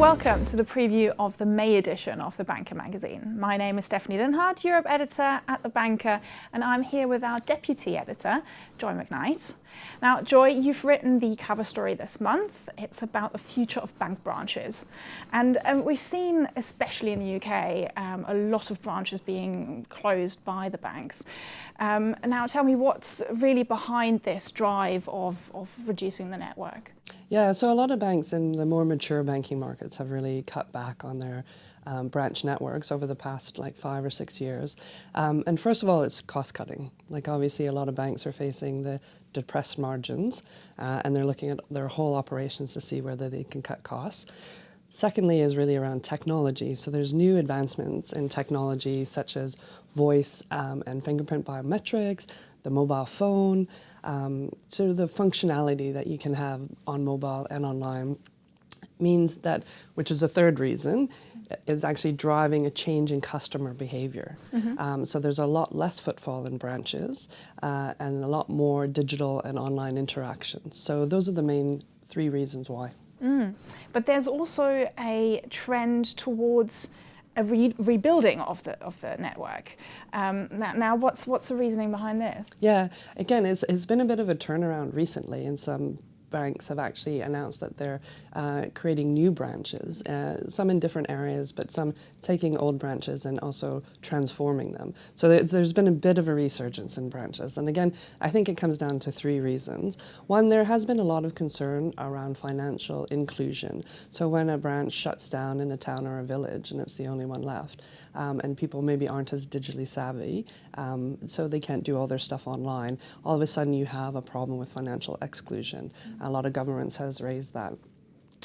Welcome to the preview of the May edition of The Banker magazine. My name is Stefanie Linhardt, Europe editor at The Banker, and I'm here with our deputy editor, Joy Macknight. Now, Joy, you've written the cover story this month. It's about the future of bank branches. And we've seen, especially in the UK, a lot of branches being closed by the banks. Now, tell me what's really behind this drive of reducing the network? Yeah, so a lot of banks in the more mature banking markets have really cut back on their branch networks over the past 5 or 6 years. And first of all, it's cost cutting. Obviously a lot of banks are facing the depressed margins and they're looking at their whole operations to see whether they can cut costs. Secondly is really around technology. So there's new advancements in technology such as voice and fingerprint biometrics, the mobile phone, sort of the functionality that you can have on mobile and online means that, which is a third reason, is actually driving a change in customer behavior. So there's a lot less footfall in branches and a lot more digital and online interactions. So those are the main 3 reasons why. But there's also a trend towards a rebuilding of the network. Now, what's the reasoning behind this? Yeah, again, it's been a bit of a turnaround recently, and some banks have actually announced that they're creating new branches, some in different areas, but some taking old branches and also transforming them. So there's been a bit of a resurgence in branches. And again, I think it comes down to 3 reasons. One, there has been a lot of concern around financial inclusion. So when a branch shuts down in a town or a village and it's the only one left, and people maybe aren't as digitally savvy, so they can't do all their stuff online, all of a sudden you have a problem with financial exclusion. A lot of governments has raised that.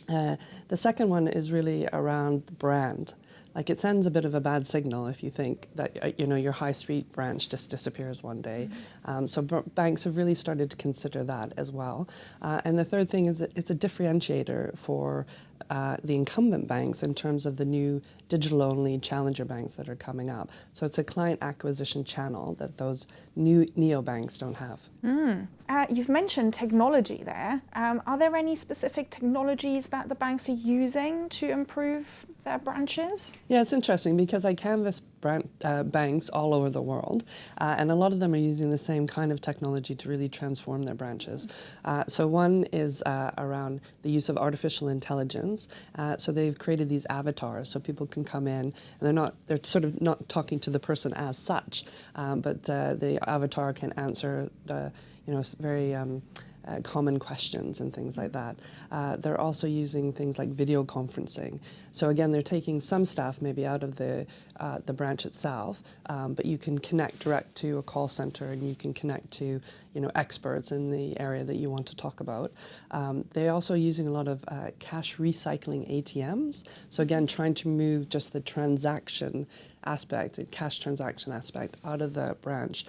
The second one is really around the brand. It sends a bit of a bad signal if you think that your high street branch just disappears one day. So banks have really started to consider that as well. And the third thing is that it's a differentiator for the incumbent banks in terms of the new digital-only challenger banks that are coming up. So it's a client acquisition channel that those new neobanks don't have. You've mentioned technology there. Are there any specific technologies that the banks are using to improve their branches? Yeah, it's interesting because I canvass banks all over the world, and a lot of them are using the same kind of technology to really transform their branches. So one is around the use of artificial intelligence. So they've created these avatars so people can come in and they're sort of not talking to the person as such, but the avatar can answer the very common questions and things like that. They're also using things like video conferencing. So again, they're taking some staff maybe out of the branch itself, but you can connect direct to a call center and you can connect to experts in the area that you want to talk about. They're also using a lot of cash recycling ATMs. So again, trying to move just the transaction aspect, the cash transaction aspect out of the branch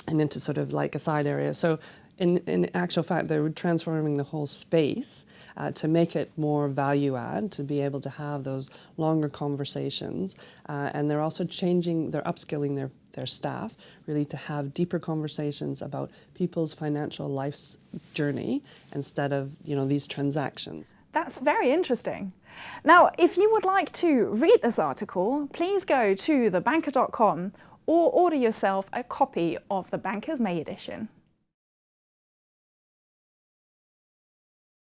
and into sort of like a side area. So in actual fact, they're transforming the whole space to make it more value add, to be able to have those longer conversations. And they're also they're upskilling their staff really to have deeper conversations about people's financial life's journey instead of, these transactions. That's very interesting. Now, if you would like to read this article, please go to thebanker.com or order yourself a copy of The Banker's May edition.